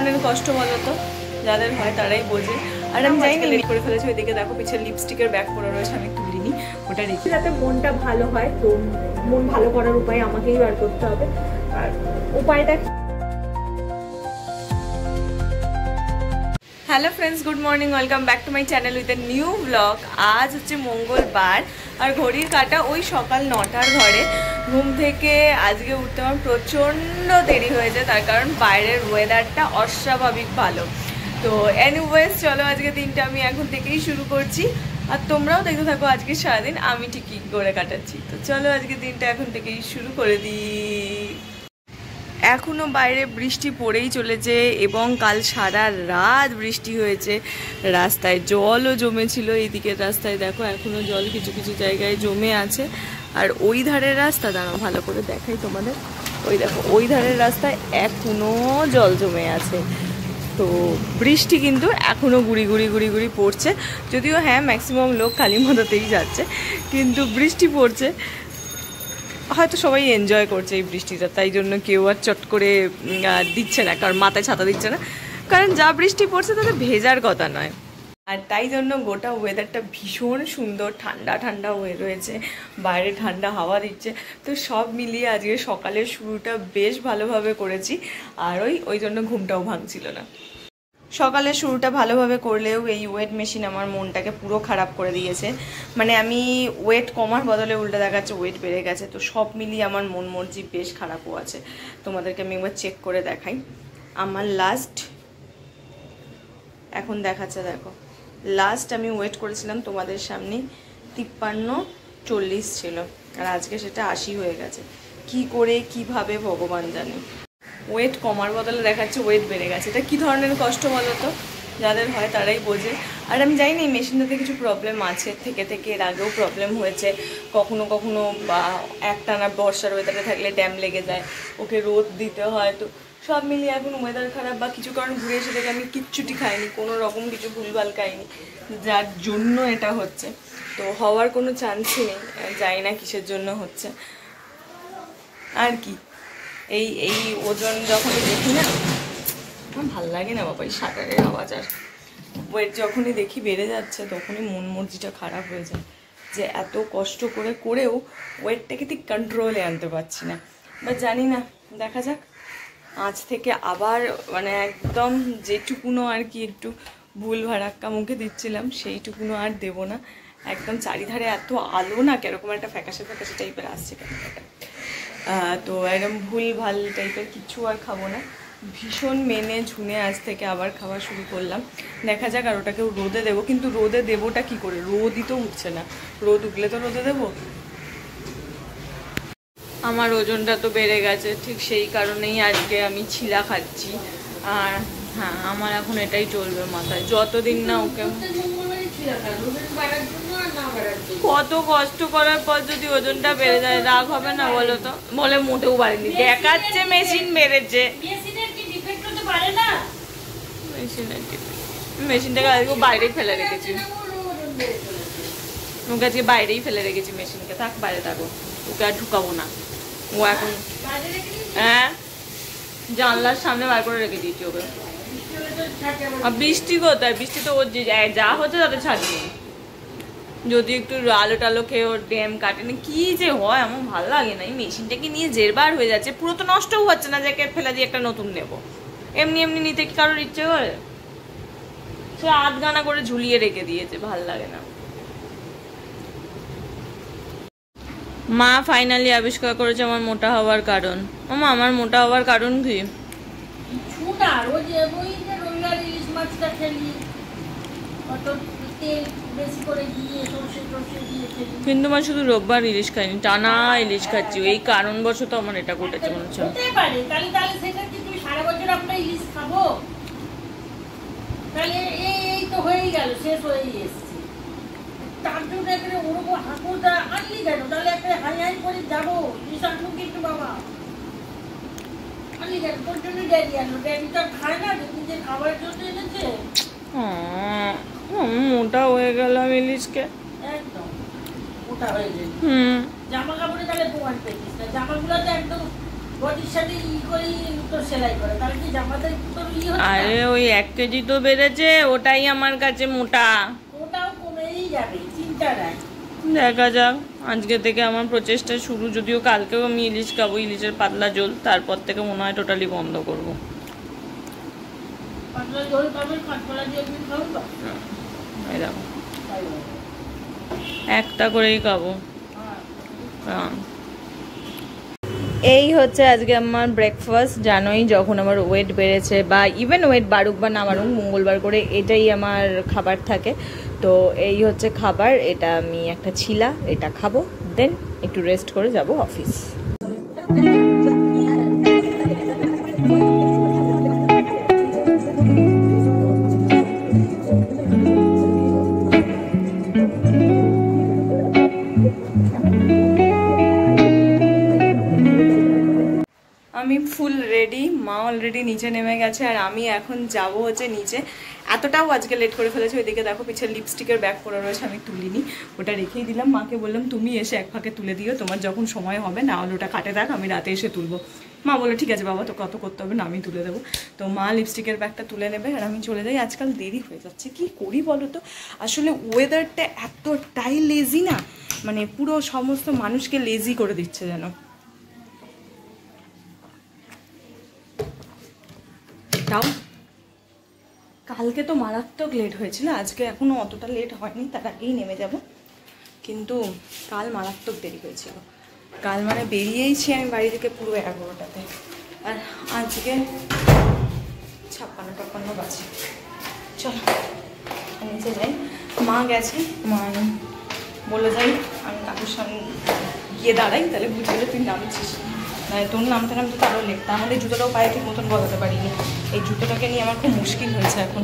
ধরনের কষ্ট বলো তো, যাদের হয় তারাই বোঝে। আর আমি জানি না লেট করে ফেলেছি, ওইদিকে দেখো পিছিয়ে লিপস্টিকের ব্যাগ পরে রয়েছে, আমি তুলিনি, ওটা রেখে যাতে মনটা ভালো হয়। তো মন ভালো করার উপায় আমাকেই বার করতে হবে। আর উপায়টা hello friends, good morning, welcome back to my channel with a new blog. আজ হচ্ছে মঙ্গলবার আর ঘড়ির কাঁটা ওই সকাল 9টার ঘরে। ঘুম থেকে আজকে উঠতে আমার প্রচণ্ড দেরি হয়েছে, তার কারণ বাইরের ওয়েদারটা অস্বাভাবিক ভালো। তো এনিওয়েজ চলো আজকে দিনটা আমি এখন থেকেই শুরু করছি, আর তোমরাও দেখতে থাকো আজকে সারাদিন আমি ঠিক কী করে কাটাচ্ছি। তো চলো আজকে দিনটা এখন থেকেই শুরু করে দিই। এখনও বাইরে বৃষ্টি পড়েই চলেছে এবং কাল সারা রাত বৃষ্টি হয়েছে। রাস্তায় জলও জমেছিল, এইদিকের রাস্তায় দেখো এখনও জল কিছু কিছু জায়গায় জমে আছে। আর ওই ধারের রাস্তা দাঁড়াও ভালো করে দেখাই তোমাদের, ওই দেখো ওই ধারের রাস্তায় এখনও জল জমে আছে। তো বৃষ্টি কিন্তু এখনও গুড়ি গুড়ি গুড়ি গুড়ি পড়ছে, যদিও হ্যাঁ ম্যাক্সিমাম লোক কালীমন্দিরেই যাচ্ছে, কিন্তু বৃষ্টি পড়ছে। হয়তো সবাই এনজয় করছে এই বৃষ্টিটা, তাই জন্য কেউ আর চট করে দিচ্ছে না, কারণ মাথায় ছাতা দিচ্ছে না, কারণ যা বৃষ্টি পড়ছে তাতে ভেজার কথা নয়। আর তাই জন্য গোটা ওয়েদারটা ভীষণ সুন্দর, ঠান্ডা ঠান্ডা হয়ে রয়েছে, বাইরে ঠান্ডা হাওয়া দিচ্ছে। তো সব মিলিয়ে আজকে সকালের শুরুটা বেশ ভালোভাবে করেছি, আর ওই জন্য ঘুমটাও ভাঙছিল না। সকালের শুরুটা ভালোভাবে করলেও এই ওয়েট মেশিন আমার মনটাকে পুরো খারাপ করে দিয়েছে। মানে আমি ওয়েট কমার বদলে উল্টে দেখাচ্ছে ওয়েট বেড়ে গেছে। তো সব মিলিয়ে আমার মন মর্জি বেশ খারাপও আছে। তোমাদেরকে আমি একবার চেক করে দেখাই। আমার লাস্ট এখন দেখাচ্ছে, দেখো লাস্ট আমি ওয়েট করেছিলাম তোমাদের সামনে 53-40 ছিল, আর আজকে সেটা 80 হয়ে গেছে। কি করে কিভাবে ভগবান জানে। ওয়েট কমার বদলে দেখাচ্ছে ওয়েট বেড়ে গেছে। এটা কী ধরনের কষ্ট বলো তো, যাদের হয় তারাই বোঝে। আর আমি জানি না এই মেশিনটাতে কিছু প্রবলেম আছে, থেকে এর আগেও প্রবলেম হয়েছে কখনো কখনো, বা একটানা বর্ষার ওয়েদারে থাকলে ড্যাম লেগে যায়, ওকে রোদ দিতে হয়। তো সব মিলিয়ে এখন ওয়েদার খারাপ বা কিছু কারণ ঘুরে এসে থেকে আমি কিচ্ছুটি খাইনি, কোনো রকম কিছু ভুলভাল খাইনি, যার জন্য এটা হচ্ছে। তো হওয়ার কোনো চান্সই নেই, জানি না কিসের জন্য হচ্ছে। আর কি এই ওজন যখনই দেখি না, আমার ভাল লাগে না বাবা এই শাটারের আওয়াজ। আর ওয়েট যখনই দেখি বেড়ে যাচ্ছে তখনই মন মর্জিটা খারাপ হয়ে যায়, যে এত কষ্ট করেও ওয়েটটাকে ঠিক কন্ট্রোলে আনতে পারছি না। বা জানি না, দেখা যাক। আজ থেকে আবার মানে একদম যেটুকুনো আর কি একটু ভুল ভাড়াক্কা মুখে দিচ্ছিলাম সেইটুকুনো আর দেবো না। একদম চারিধারে এত আলো না, কিরকম একটা ফ্যাকাশে ফ্যাকাশে টাইপের আসছে কেন। তো একদম ভুল ভাল টাইপের কিছু আর খাবো না, ভীষণ মেনে ঝুনে আজ থেকে আবার খাওয়া শুরু করলাম। দেখা যাক। আর ওটাকেও রোদে দেবো, কিন্তু রোদে দেবোটা কি করে, রোদই তো উঠছে না। রোদ উঠলে তো রোদে দেবো। আমার ওজনটা তো বেড়ে গেছে, ঠিক সেই কারণেই আজকে আমি ছিলা খাচ্ছি। আর হ্যাঁ, আমার এখন এটাই চলবে মাথায়, যতদিন না ওকে কত কষ্ট করার পর যদি ওজনটা বেড়ে যায় রাগ হবে না বলো তো? বলে মোটেও বাড়েনি, দেখাচ্ছে মেশিন বেড়েছে। মেশিনটাকে আজকে বাইরেই ফেলে রেখেছি, ওকে আজকে বাইরেই ফেলে রেখেছি মেশিনকে। থাক বাইরে থাকো, ওকে আর ঢুকাবো না। ও এখন হ্যাঁ জানলার সামনে বার করে রেখে দিয়েছি ওকে। আর বৃষ্টি কোথায়, বৃষ্টি তো ওর যা হচ্ছে তাতে ছাড়িয়ে, যদি একটু আলো টালো খেয়ে ওর ড্যাম কাটেনি। কি যে হয় আমার ভালো লাগে না। এই মেশিনটাকে নিয়ে জেরবার হয়ে যাচ্ছে, পুরো তো নষ্টও হচ্ছে না, যাকে ফেলে দিয়ে একটা নতুন নেবো। এমনি এমনি নিতে কি কারোর ইচ্ছে করে? সে আধগানা করে ঝুলিয়ে রেখে দিয়েছে, ভাল লাগে না। মা ফাইনালি আবিষ্কার করেছে আমার মোটা হওয়ার কারণ। মামা আমার মোটা হওয়ার কারণ কি? কিন্তু মা শুধু রোববার ইলিশ খাইনি, টানা ইলিশ খাচ্ছি, এই কারণবশত আমার এটা ঘটেছে মনে হচ্ছে। তার জন্য একটা ওরকম হাঁকুটা আনলি কেন? তাহলে একটা হাই হাই করে যাবো নিশানু, কিন্তু বাবা আনলি কেন? তোর জন্য ড্যাডি আনলো, ড্যাডি তো খায় না, নিজের খাবারের জন্য এনেছে। মোটা হয়ে গেলাম ইলিশকে, একদম মোটা হয়ে গেল। জামা কাপড়ে তাহলে প্রমাণ পেয়েছিস না, জামাগুলো তো একদম বডির সাথে করে তো সেলাই করে, তাহলে কি জামাতে তোর হচ্ছে? আরে ওই 1 কেজি তো বেড়েছে, ওটাই আমার কাছে মোটা। ওটাও কমেই যাবে, চিন্তা নাই। দেখা যাক, আজকে থেকে আমার প্রচেষ্টা শুরু। যদিও কালকেও আমি ইলিশ খাবো, ইলিশের পাতলা ঝোল, তারপর থেকে মনে হয় টোটালি বন্ধ করবো। পাতলা ঝোল খাবেন, কাঁচকলা দিয়ে একদিন খাবেন তো? এই দেখো, একটা করেই খাবো। হ্যাঁ। এই হচ্ছে আজকে আমার ব্রেকফাস্ট। জানোই যখন আমার ওয়েট বেড়েছে বা ইভেন ওয়েট বাড়ুক বা না বাড়ুক, মঙ্গলবার করে এটাই আমার খাবার থাকে। তো এই হচ্ছে খাবার, এটা আমি একটা ছিলা, এটা খাবো, দেন একটু রেস্ট করে যাব অফিস। আমি ফুল রেডি, মা অলরেডি নিচে নেমে গেছে, আর আমি এখন যাব হচ্ছে নিচে। এতটাও আজকে লেট করে ফেলেছি। ওইদিকে দেখো পিছের লিপস্টিকের ব্যাগ পড়ে রয়েছে, আমি তুলিনি, ওটা রেখেই দিলাম। মাকে বললাম তুমি এসে এক ফাঁকে তুলে দিও, তোমার যখন সময় হবে, না হলে ওটা কাটে থাক, আমি রাতে এসে তুলবো। মা বললো ঠিক আছে বাবা, তো কত করতে হবে না, আমি তুলে দেবো। তো মা লিপস্টিকের ব্যাগটা তুলে নেবে আর আমি চলে যাই। আজকাল দেরি হয়ে যাচ্ছে, কি করি বলো তো। আসলে ওয়েদারটা এতটাই লেজি না, মানে পুরো সমস্ত মানুষকে লেজি করে দিচ্ছে যেন। তাও কালকে তো মারাত্মক লেট হয়েছিল, আজকে এখনো অতটা লেট হয়নি, তার আগেই নেমে যাব। কিন্তু কাল মারাত্মক দেরি হয়েছিল। কাল মানে বেরিয়েইছি আমি বাড়ি থেকে পুরো 11টাতে, আর আজকে 56-56 বাজে। চলো নিচে যাই। মা গেছে, মা বলে যাই আমি কাকুর সামনে গিয়ে দাঁড়াই, তাহলে বুঝে গেলে তুই নামছিস। তোর নামতে নামতে তারও লেট। তার মধ্যে জুতোটাও পায়ে ঠিক মতন বলাতে পারিনি। এই জুতোটাকে নিয়ে আমার খুব মুশকিল হয়েছে এখন।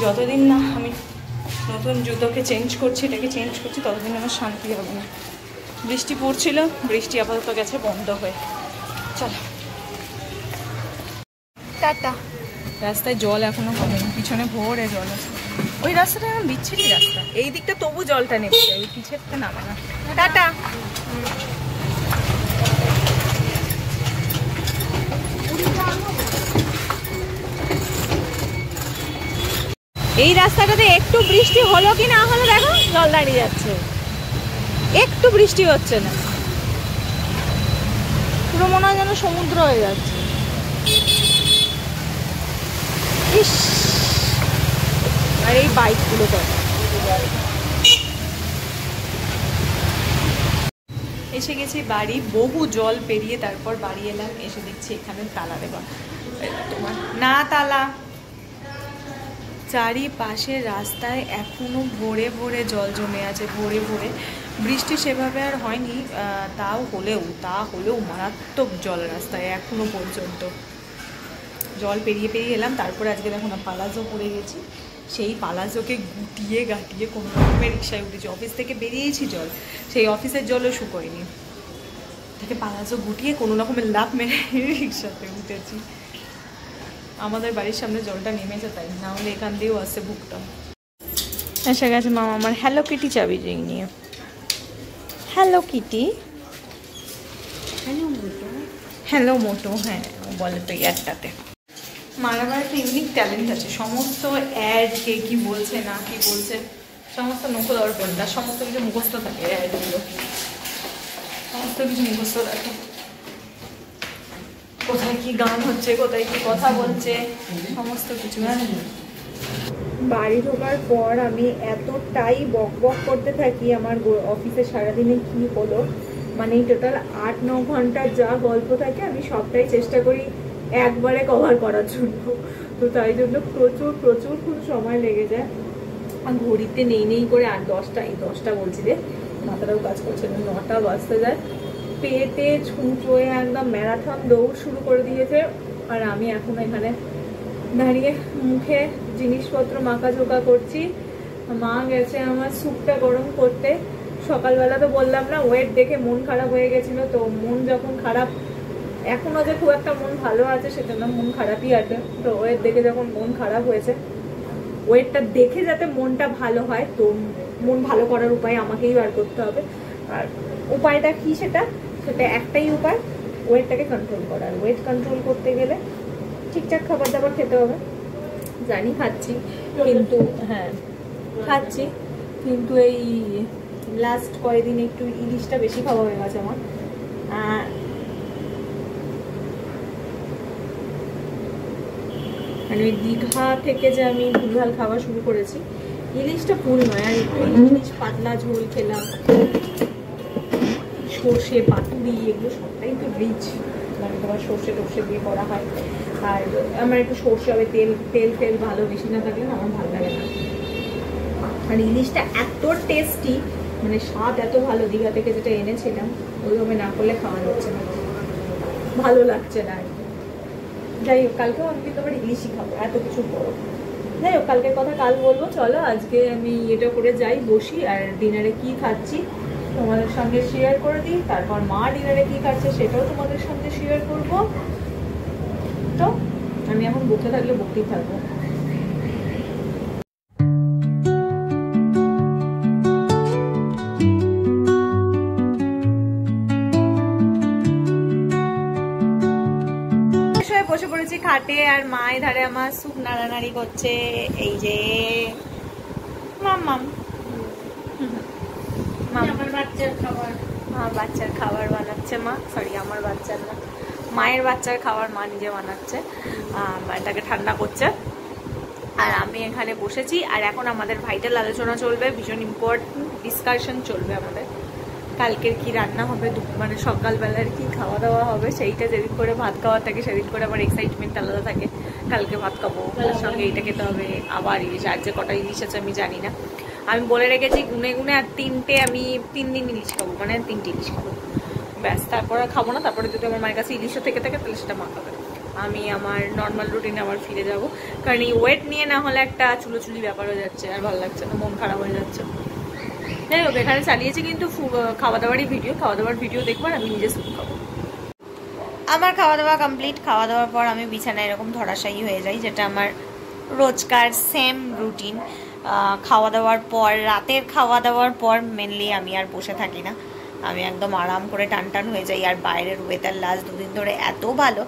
যতদিন না আমি নতুন জুতোকে চেঞ্জ করছি, এটাকে চেঞ্জ করছি, ততদিন আমার শান্তি হবে না। বৃষ্টি পড়ছিল, বৃষ্টি আপাতত গেছে বন্ধ হয়ে। চলো টাটা। রাস্তায় জল এখনো কমেনি, পিছনে ভোরে জল আছে। ওই রাস্তাটা এখন বিচ্ছিরি রাস্তা, এই দিকটা তবু জলটা নেমে যায়, ওই পিছেরটা নামে না। টাটা। এই রাস্তাটাতে একটু বৃষ্টি হলো কি না হলো, দেখো জল দাঁড়িয়ে যাচ্ছে, একটু বৃষ্টি হচ্ছে না, পুরো মনে হয় যেন সমুদ্র হয়ে যাচ্ছে। ইস, আর এই বাইকগুলো তো। এসে গেছি বাড়ি, বহু জল পেরিয়ে তারপর বাড়ি এলাম। এসে দেখছি এখানে তালা দেওয়া, তোমার না তালা। চারিপাশে রাস্তায় এখনো ভরে ভরে জল জমে আছে, ভরে ভরে। বৃষ্টি সেভাবে আর হয়নি, তা হলেও মারাত্মক জল রাস্তায় এখনো পর্যন্ত। জল পেরিয়ে পেরিয়ে এলাম, তারপরে আজকে দেখো না পালাজো পড়ে গেছি। সেই পালাজোকে গুটিয়ে গাটিয়ে কোনো রকমের রিক্সায় উঠেছি। অফিস থেকে বেরিয়েছি, জল সেই অফিসের জলও শুকোয়নি, থেকে পালাজো গুটিয়ে কোনো রকমের লাভ মেরে রিক্সাতে উঠেছি। আমাদের বাড়ির সামনে জলটা নেমেছে, তাই না হলে এখান দিয়েও আসতে ভুগতাম। এসে গেছে মামা আমার হ্যালো কিটি চাবি নিয়ে। হ্যালো কিটি, হ্যালো মোটো, হ্যাঁ বলে তো একটাতে। মার আবার একটা ইউনিক ট্যালেন্ট আছে, সমস্ত অ্যাড কে কি বলছে না কি বলছে সমস্ত নকল দরকার, তার সমস্ত কিছু মুখস্থ থাকে, অ্যাডগুলো সমস্ত কিছু মুখস্থ থাকে। কোথায় কি গান হচ্ছে, কোথায় কি কথা বলছে, সমস্ত কিছু। বাড়ি ঢোকার পর আমি এতটাই বক বক করতে থাকি, আমার অফিসে সারাদিনে কি হলো, মানে টোটাল 8-9 ঘন্টার যা গল্প থাকে আমি সবটাই চেষ্টা করি একবারে কভার করার জন্য। তো তাই জন্য প্রচুর প্রচুর খুব সময় লেগে যায়। আর ঘড়িতে নেই করে 8-10টা বলছি রে, মাথাটাও কাজ করছে না, 9টা বাজতে যায়। পেটে ছুঁচোয়ে একদম ম্যারাথন দৌড় শুরু করে দিয়েছে। আর আমি এখন এখানে দাঁড়িয়ে মুখে জিনিসপত্র মাখাঝোকা করছি। মা গেছে আমার স্যুপটা গরম করতে। সকালবেলা তো বললাম না ওয়েট দেখে মন খারাপ হয়ে গেছিলো, তো মন যখন খারাপ, এখনও যে খুব একটা মন ভালো আছে সেটা না, মন খারাপই আছে। তো ওয়েট দেখে যখন মন খারাপ হয়েছে, ওয়েটটা দেখে যাতে মনটা ভালো হয়, তো মন ভালো করার উপায় আমাকেই বার করতে হবে। আর উপায়টা কি, সেটা একটাই উপায়, ওয়েটটাকে কন্ট্রোল করা। আর ওয়েট কন্ট্রোল করতে গেলে ঠিকঠাক খাবার দাবার খেতে হবে। জানি খাচ্ছি, কিন্তু হ্যাঁ খাচ্ছি, কিন্তু এই লাস্ট কয়েকদিন একটু ইলিশটা বেশি খাওয়া হয়ে গেছে আমার। মানে ওই দীঘা থেকে যে আমি ভুলভাল খাওয়া শুরু করেছি, ইলিশটা ভুল নয়, আর একটু ইলিশ পাতলা ঝোল খেলাম, সর্ষে পাতুরি এগুলো সবটাই তো রিচ, মানে তোমার সর্ষে টর্ষে দিয়ে করা হয়। আর আমার একটু সর্ষে হবে, তেল ভালো বেশি না থাকলে না আমার ভালো লাগে না। আর ইলিশটা এত টেস্টি, মানে স্বাদ এত ভালো, দীঘা থেকে যেটা এনেছিলাম ওইভাবে না করলে খাওয়া যাচ্ছে না, ভালো লাগছে না আর কি। যাই হোক, কালকেও আমি কিন্তু আবার ইলিশই খাবো, এত কিছু বড়। যাই হোক, কালকের কথা কাল বলবো। চলো আজকে আমি এটা করে যাই, বসি, আর ডিনারে কি খাচ্ছি তোমাদের সঙ্গে শেয়ার করে দিই। তারপর মা ডিনারে কি খাচ্ছে সেটাও তোমাদের সঙ্গে শেয়ার করবো। তো আমি এখন বসে থাকলে বসতেই থাকবো। বসে পড়েছি খাটে, আর মা ধারে আমার সুপ নাড়ানাড়ি করছে। এই যে মাম্মাম আমার বাচ্চার খাবার, মা বাচ্চার খাবার বানাচ্ছে। মা সরি, আমার বাচ্চার না, মায়ের বাচ্চার খাবার মা নিজে বানাচ্ছে, এটাকে ঠান্ডা করছে। আর আমি এখানে বসেছি, আর এখন আমাদের ভাইটাল আলোচনা চলবে, ভীষণ ইম্পর্টেন্ট ডিসকাশন চলবে আমাদের। কালকের কি রান্না হবে, মানে সকালবেলার কি খাওয়া দাওয়া হবে, সেইটা যেদিন করে ভাত খাওয়া থাকে সেদিন করে আমার এক্সাইটমেন্ট আলাদা থাকে। কালকে ভাত খাবো, তার সঙ্গে এইটা খেতে হবে, আবার ইলিশ, আর যে কটা ইলিশ আছে আমি জানি না। আমি বলে রেখেছি গুনে গুনে, আর আমি 3 দিন ইলিশ খাবো, মানে 3টে ইলিশ খাবো ব্যাস। তারপর আর খাবো না। তারপরে যদি আমার মায়ের কাছে ইলিশও থেকে থাকে তাহলে সেটা মা খাবে। আমি আমার নর্মাল রুটিনে আবার ফিরে যাব, কারণ এই ওয়েট নিয়ে না হলে একটা চুলোচুলি ব্যাপার হয়ে যাচ্ছে, আর ভালো লাগছে না, মন খারাপ হয়ে যাচ্ছে। যাই হোক, এখানে চালিয়েছি কিন্তু খাওয়া দাওয়ারই ভিডিও, খাওয়া দাওয়ার ভিডিও দেখবার, আমি নিজে স্যুপ খাবো। আমার খাওয়া দাওয়া কমপ্লিট। খাওয়া দাওয়ার পর আমি বিছানায় এরকম ধরাশায়ী হয়ে যাই, যেটা আমার রোজকার সেম রুটিন। খাওয়া দাওয়ার পর, রাতের খাওয়া দাওয়ার পর মেনলি আমি আর বসে থাকি না, আমি একদম আরাম করে টান হয়ে যাই। আর বাইরের ওয়েদার লাস্ট 2 দিন ধরে এত ভালো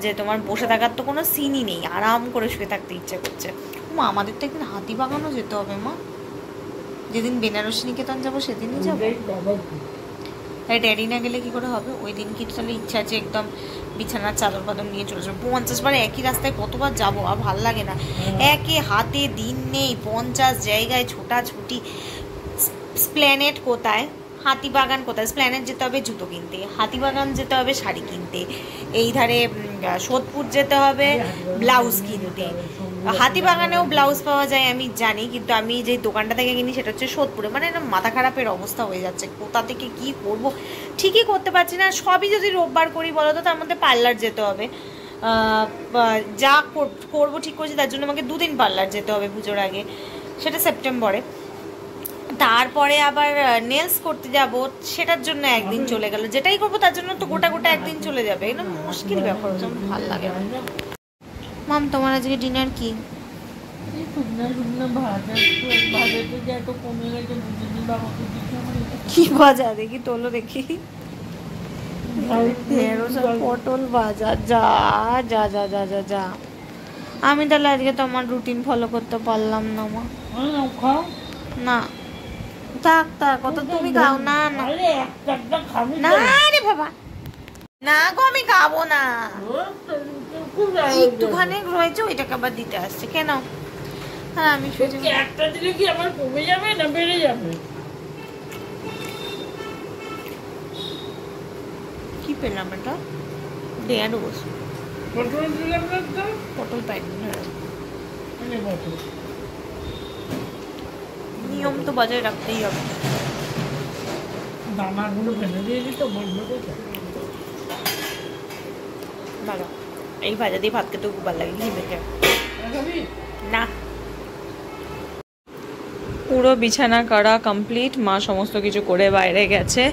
যে তোমার বসে থাকার তো কোনো সিনই নেই, আরাম করে শুয়ে থাকতে ইচ্ছে করছে। মা, আমাদের তো একদিন হাতিবাগানও যেতে হবে মা, যেদিন বেনারসি নিকেতন যাবো সেদিনই যাবো। তাই ড্যাডি না গেলে কি করে হবে? ওই দিন কি তাহলে ইচ্ছা আছে একদম বিছানার চাদর পাদর নিয়ে চলে যাবো। 50 বার একই রাস্তায় কতবার যাবো, আর ভাল লাগে না। একে হাতে দিন নেই, 50 জায়গায় ছোটাছুটি। স্প্ল্যানেট কোথায়, হাতিবাগান কোথায়? স্প্ল্যানেট যেতে হবে জুতো কিনতে, হাতিবাগান যেতে হবে শাড়ি কিনতে, এই ধারে সোদপুর যেতে হবে ব্লাউজ কিনতে। হাতিবাগানেও ব্লাউজ পাওয়া যায় আমি জানি, কিন্তু আমি যে দোকানটা থেকে কিনি সেটা হচ্ছে সোদপুরে। মানে মাথা খারাপের অবস্থা হয়ে যাচ্ছে, কোথা থেকে কি করব ঠিকই করতে পারছি না। সবই যদি রোববার করি বলো তো, তার মধ্যে পার্লার যেতে হবে, যা করবো ঠিক করছি তার জন্য আমাকে 2 দিন পার্লার যেতে হবে পুজোর আগে, সেটা সেপ্টেম্বরে। তারপরে আবার নেলস করতে যাব, সেটার জন্য একদিন চলে গেল। যেটাই করবো তার জন্য তো গোটা একদিন চলে যাবে, এটা মুশকিল ব্যাপার, ভালো লাগে না। মাম, তোমার আজকে ডিনার কি? কি ভাজা দেখি, তোলো দেখি। পটল ভাজা, যা যা যা যা যা যা। আমি তাহলে আজকে তোমার রুটিন ফলো করতে পারলাম না মা। না থাক থাক, কত তুমি খাও না। না রে বাবা, না গো, আমি খাবো না। একটুখানি রয়েছে, ওইটাকে আবার দিতে আসছে কেন? হ্যাঁ, আমি একটা দিলে কি আমার কমে যাবে না বেড়ে যাবে? কি পেলাম এটা? দেয়ার বসে পটল দিলাম না তো, পটল পাইনি। পটল নিয়ম তো বজায় রাখতেই হবে। দানাগুলো ফেলে দিয়ে দিত বন্ধ করে। ভালো, এই ভাজা দিয়ে ভাত খেতে খুব ভালো লাগে, ঘি মেখে। না, পুরো বিছানা করা কমপ্লিট, মা সমস্ত কিছু করে বাইরে গেছে।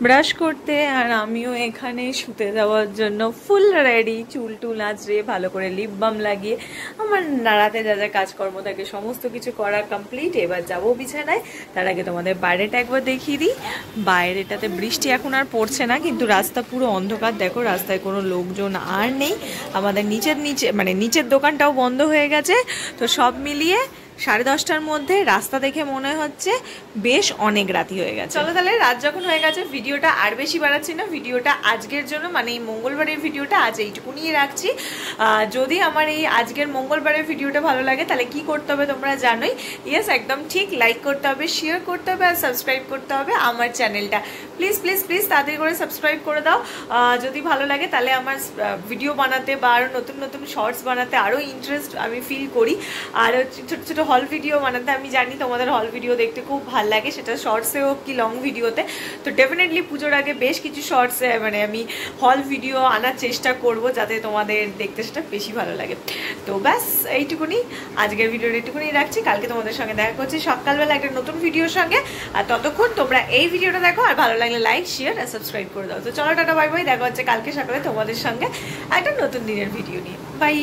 ব্রাশ করতে, আর আমিও এখানে শুতে যাওয়ার জন্য ফুল রেডি। চুল টুল আঁচড়ে ভালো করে লিপ বাম লাগিয়ে আমার নাড়াতে যা যা কাজকর্ম থাকে সমস্ত কিছু করা কমপ্লিট। এবার যাবো বিছানায়। তার আগে তোমাদের বাইরেটা একবার দেখিয়ে দিই। বাইরেটাতে বৃষ্টি এখন আর পড়ছে না, কিন্তু রাস্তা পুরো অন্ধকার। দেখো রাস্তায় কোনো লোকজন আর নেই। আমাদের নিচের দোকানটাও বন্ধ হয়ে গেছে। তো সব মিলিয়ে 10:30টার মধ্যে রাস্তা দেখে মনে হচ্ছে বেশ অনেক রাতি হয়ে গেছে। চলো তাহলে, রাত যখন হয়ে গেছে ভিডিওটা আর বেশি বাড়াচ্ছি না। ভিডিওটা আজকের জন্য মানে এই মঙ্গলবারের ভিডিওটা আজ এইটুকুনি রাখছি। যদি আমার এই আজকের মঙ্গলবারের ভিডিওটা ভালো লাগে তাহলে কি করতে হবে তোমরা জানোই। ইয়েস, একদম ঠিক, লাইক করতে হবে, শেয়ার করতে হবে আর সাবস্ক্রাইব করতে হবে আমার চ্যানেলটা। প্লিজ প্লিজ প্লিজ তাড়াতাড়ি করে সাবস্ক্রাইব করে দাও। যদি ভালো লাগে তাহলে আমার ভিডিও বানাতে বা আরও নতুন নতুন শর্টস বানাতে আরও ইন্টারেস্ট আমি ফিল করি। আর ছোটো ছোটো হল ভিডিও বানাতে, আমি জানি তোমাদের হল ভিডিও দেখতে খুব ভালো লাগে, সেটা শর্টসে হোক কি লং ভিডিওতে। তো ডেফিনেটলি পুজোর আগে বেশ কিছু শর্টসে মানে আমি হল ভিডিও আনার চেষ্টা করব, যাতে তোমাদের দেখতে সেটা বেশি ভালো লাগে। তো ব্যাস এইটুকুনি, আজকের ভিডিওটা এইটুকুনি রাখছি। কালকে তোমাদের সঙ্গে দেখা করছি সকালবেলা একটা নতুন ভিডিওর সঙ্গে। আর ততক্ষণ তোমরা এই ভিডিওটা দেখো, আর ভালো লাগলে লাইক শেয়ার আর সাবস্ক্রাইব করে দাও। তো চলো টাটা বাই বাই, দেখা হচ্ছে কালকে সকালে তোমাদের সঙ্গে একটা নতুন দিনের ভিডিও নিয়ে। বাই।